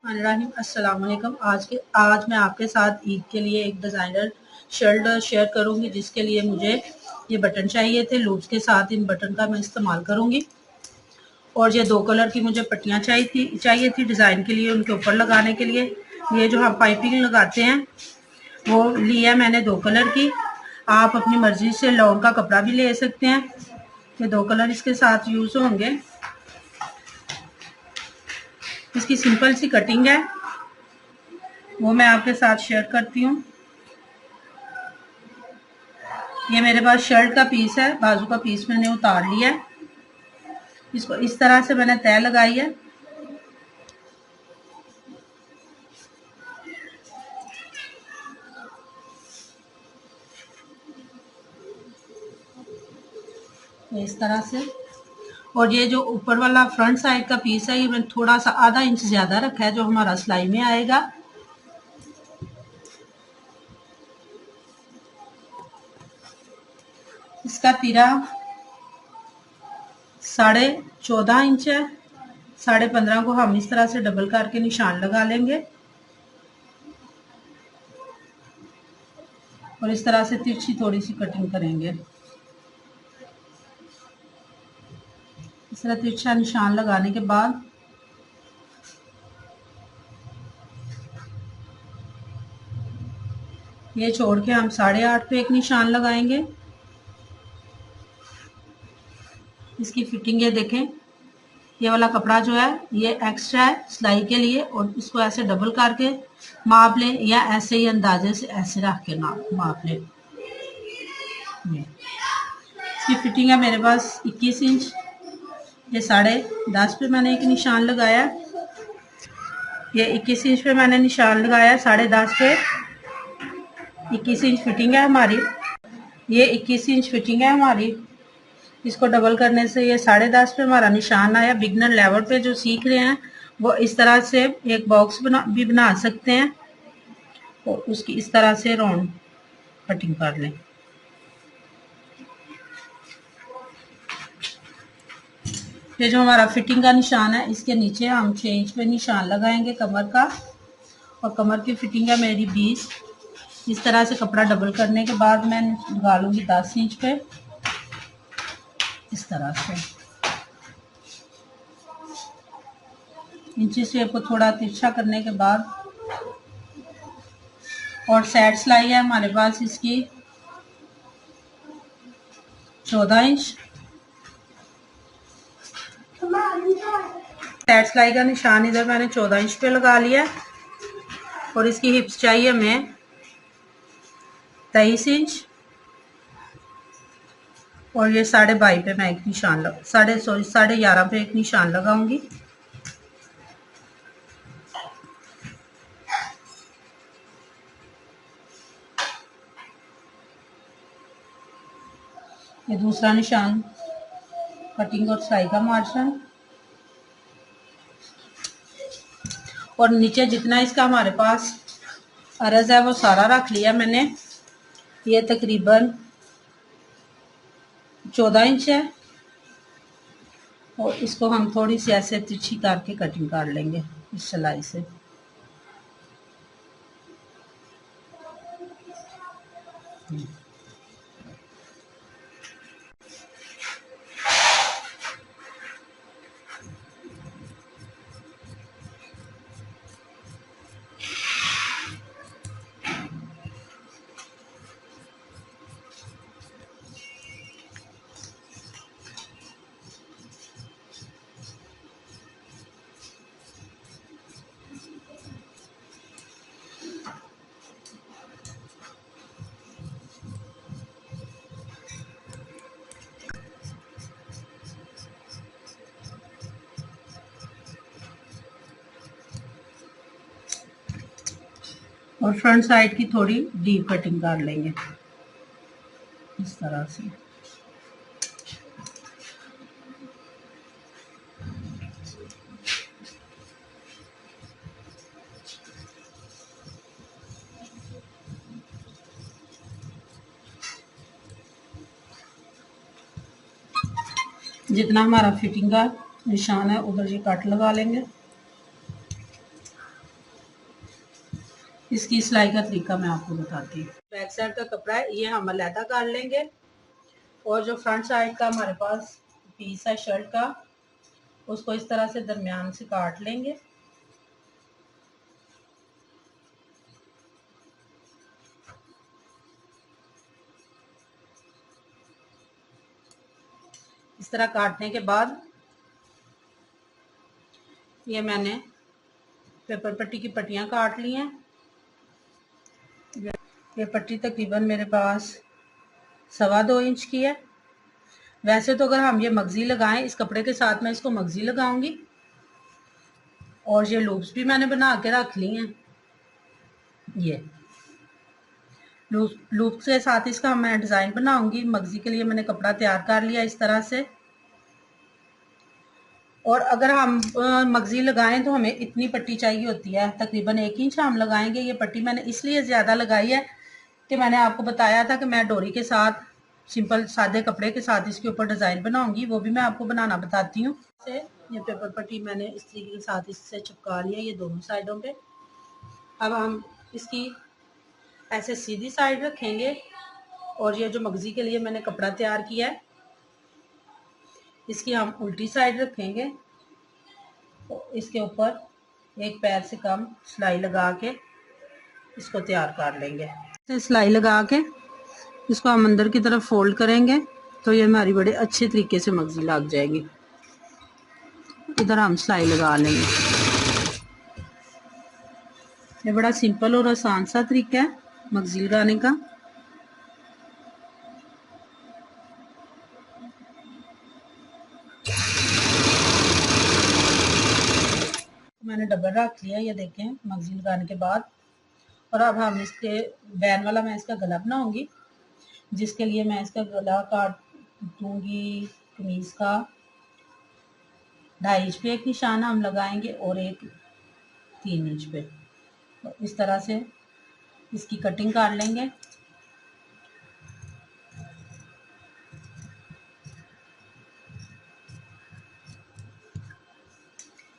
अस्सलाम वालेकुम। आज मैं आपके साथ ईद के लिए एक डिज़ाइनर शर्ट शेयर करूंगी, जिसके लिए मुझे ये बटन चाहिए थे। लूप्स के साथ इन बटन का मैं इस्तेमाल करूंगी। और ये 2 कलर की मुझे पट्टियाँ चाहिए थी डिज़ाइन के लिए, उनके ऊपर लगाने के लिए। ये जो हम पाइपिंग लगाते हैं वो लिया मैंने 2 कलर की। आप अपनी मर्जी से लॉन्ग का कपड़ा भी ले सकते हैं। ये 2 कलर इसके साथ यूज़ होंगे। इसकी सिंपल सी कटिंग है, वो मैं आपके साथ शेयर करती हूँ। ये मेरे पास शर्ट का पीस है, बाजू का पीस मैंने उतार लिया है। इसको इस तरह से मैंने तय लगाई है। इस तरह से। और ये जो ऊपर वाला फ्रंट साइड का पीस है, ये मैंने थोड़ा सा आधा इंच ज्यादा रखा है, जो हमारा सिलाई में आएगा। इसका तीरा 14.5 इंच है। 15.5 को हम इस तरह से डबल करके निशान लगा लेंगे और इस तरह से तिरछी थोड़ी सी कटिंग करेंगे। इस तरह तिरछा निशान लगाने के बाद ये छोड़ के हम 8.5 पे एक निशान लगाएंगे। इसकी फिटिंग ये देखें, ये वाला कपड़ा जो है ये एक्स्ट्रा है सिलाई के लिए, और इसको ऐसे डबल करके माप लें, या ऐसे ही अंदाजे से ऐसे रख के माप लें। इसकी फिटिंग है मेरे पास 21 इंच। ये 10.5 पे मैंने एक निशान लगाया। ये 21 इंच पे मैंने निशान लगाया, 10.5 पे 21 इंच फिटिंग है हमारी। ये 21 इंच फिटिंग है हमारी। इसको डबल करने से ये 10.5 पे हमारा निशान आया। बिगनर लेवल पे जो सीख रहे हैं वो इस तरह से एक बॉक्स भी बना सकते हैं, और उसकी इस तरह से राउंड कटिंग कर लें। ये जो हमारा फिटिंग का निशान है, इसके नीचे हम 6 इंच पे निशान लगाएंगे कमर का, और कमर की फिटिंग है मेरी 20। इस तरह से कपड़ा डबल करने के बाद मैं लगा लूंगी 10 इंच पे, इस तरह से। इंची शेप को थोड़ा तिरछा करने के बाद, और साइड सिलाई है हमारे पास इसकी 14 इंच। साइड सिलाई का निशान इधर मैंने 14 इंच पे लगा लिया, और इसकी हिप्स चाहिए हमें 23 इंच। और ये 22.5 पे मैं एक निशान 11.5 पे एक निशान लगाऊंगी। ये दूसरा निशान कटिंग और सिलाई का मार्जिन। और नीचे जितना इसका हमारे पास अर्ज है वो सारा रख लिया मैंने। ये तकरीबन 14 इंच है, और इसको हम थोड़ी सी ऐसे तिरछी करके कटिंग कर लेंगे इस सिलाई से। और फ्रंट साइड की थोड़ी डीप कटिंग कर लेंगे इस तरह से। जितना हमारा फिटिंग का निशान है उधर ये कट लगा लेंगे। इसकी सिलाई का तरीका मैं आपको बताती हूँ। बैक साइड का कपड़ा है, ये हम अलहदा काट लेंगे और जो फ्रंट साइड का हमारे पास पीस है शर्ट का, उसको इस तरह से दरमियान से काट लेंगे। इस तरह काटने के बाद ये मैंने पेपर पट्टी की पट्टियाँ काट ली हैं। ये पट्टी तकरीबन मेरे पास 2.25 इंच की है। वैसे तो अगर हम ये मगजी लगाएं, इस कपड़े के साथ मैं इसको मगजी लगाऊंगी। और ये लूप्स भी मैंने बना के रख ली हैं। ये लूप्स के साथ इसका मैं डिज़ाइन बनाऊंगी। मगजी के लिए मैंने कपड़ा तैयार कर लिया इस तरह से। और अगर हम मगजी लगाएं तो हमें इतनी पट्टी चाहिए होती है, तकरीबन 1 इंच हम लगाएंगे। ये पट्टी मैंने इसलिए ज़्यादा लगाई है कि मैंने आपको बताया था कि मैं डोरी के साथ सिंपल सादे कपड़े के साथ इसके ऊपर डिज़ाइन बनाऊंगी, वो भी मैं आपको बनाना बताती हूँ। ये पेपर पट्टी मैंने इस तरीके के साथ इससे चिपका लिया ये दोनों साइडों पे। अब हम इसकी ऐसे सीधी साइड रखेंगे और ये जो मगजी के लिए मैंने कपड़ा तैयार किया है, इसकी हम उल्टी साइड रखेंगे। तो इसके ऊपर एक पैर से कम सिलाई लगा के इसको तैयार कर लेंगे। सिलाई लगा के इसको हम अंदर की तरफ फोल्ड करेंगे तो ये हमारी बड़े अच्छे तरीके से मगजी लग जाएगी। इधर हम सिलाई लगा लेंगे। ये बड़ा सिंपल और आसान सा तरीका है मगजी लगाने का। मैंने डबल रख लिया, ये देखें मगजी लगाने के बाद। और अब हम इसके बैन वाला मैं इसका गला बनाऊंगी, जिसके लिए मैं इसका गला काट दूंगी। कमीज का 2.5 इंच पे एक निशान हम लगाएंगे और एक 3 इंच पे। तो इस तरह से इसकी कटिंग कर लेंगे।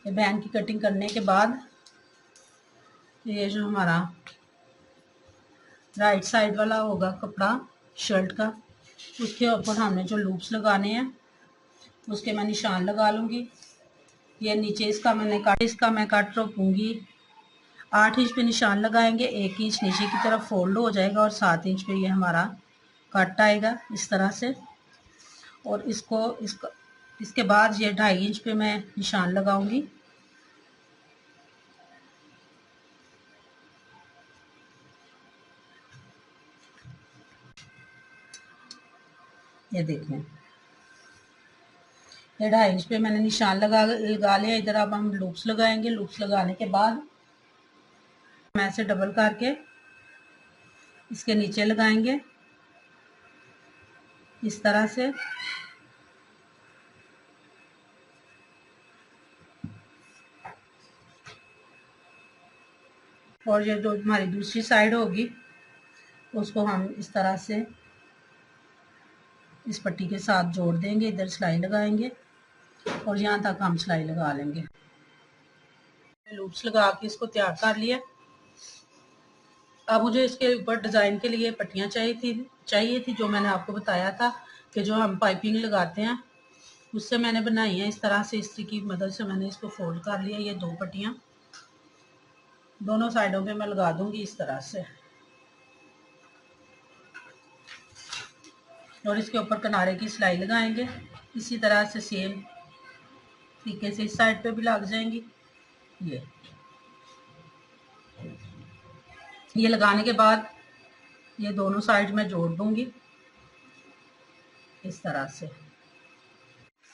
ये बैन की कटिंग करने के बाद ये जो हमारा राइट साइड वाला होगा कपड़ा शर्ट का, उसके ऊपर हमने जो लूप्स लगाने हैं उसके मैं निशान लगा लूँगी। ये नीचे इसका मैं कट रोकूँगी। 8 इंच पे निशान लगाएंगे, 1 इंच नीचे की तरफ फोल्ड हो जाएगा और 7 इंच पे ये हमारा कट आएगा इस तरह से। और इसके बाद ये 2.5 इंच पे मैं निशान लगाऊंगी। ये देखें, ये 2.5 इंच पे मैंने निशान लगा लिया। इधर अब हम लूप्स लगाएंगे। लूप्स लगाने के बाद हम ऐसे डबल करके इसके नीचे लगाएंगे इस तरह से। और ये जो हमारी दूसरी साइड होगी उसको हम इस तरह से इस पट्टी के साथ जोड़ देंगे। इधर सिलाई लगाएंगे और यहाँ तक हम सिलाई लगा लेंगे। लूप्स लगा के इसको तैयार कर लिया। अब मुझे इसके ऊपर डिज़ाइन के लिए पट्टियाँ चाहिए थी जो मैंने आपको बताया था कि जो हम पाइपिंग लगाते हैं उससे मैंने बनाई है। इस तरह से इस्त्री की मदद से मैंने इसको फोल्ड कर लिया। ये 2 पट्टियाँ दोनों साइडों पे मैं लगा दूंगी इस तरह से। और इसके ऊपर किनारे की सिलाई लगाएंगे इसी तरह से सेम तरीके से इस साइड पे भी लग जाएंगी। ये लगाने के बाद ये दोनों साइड में जोड़ दूंगी इस तरह से।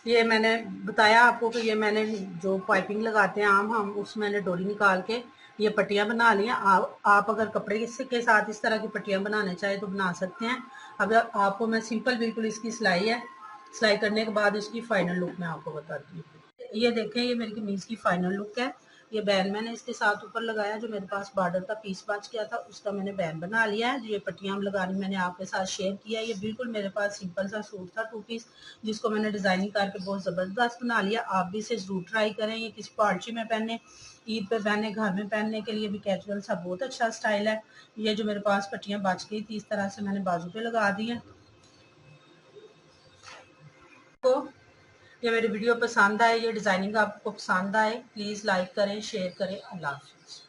ये मैंने बताया आपको कि ये मैंने जो पाइपिंग लगाते हैं आम हम, उस मैंने डोरी निकाल के ये पट्टियाँ बना ली हैं। आप अगर कपड़े के साथ इस तरह की पट्टियाँ बनाना चाहे तो बना सकते हैं। अब आपको मैं सिंपल बिल्कुल इसकी सिलाई है, सिलाई करने के बाद इसकी फाइनल लुक मैं आपको बताती हूँ। ये देखें, ये मेरी कमीज की फाइनल लुक है। ये बैन मैंने इसके साथ ऊपर लगाया, जो मेरे पास बॉर्डर का पीस बच गया था उसका मैंने बैन बना लिया है। ये पट्टियाँ लगानी मैंने आपके साथ शेयर किया। ये बिल्कुल मेरे पास सिंपल सा सूट था 2 पीस, जिसको मैंने डिज़ाइनिंग करके बहुत ज़बरदस्त बना लिया। आप भी इसे ज़रूर ट्राई करें। ये किसी पार्टी में पहने ईद पे पहने, घर में पहनने के लिए भी कैजुअल सा बहुत अच्छा स्टाइल है। ये जो मेरे पास पट्टियाँ बच गई थी, इस तरह से मैंने बाजू पे लगा दी है। तो ये मेरी वीडियो पसंद आए, ये डिज़ाइनिंग आपको पसंद आए, प्लीज़ लाइक करें, शेयर करें। अल्लाह हाफ़िज़।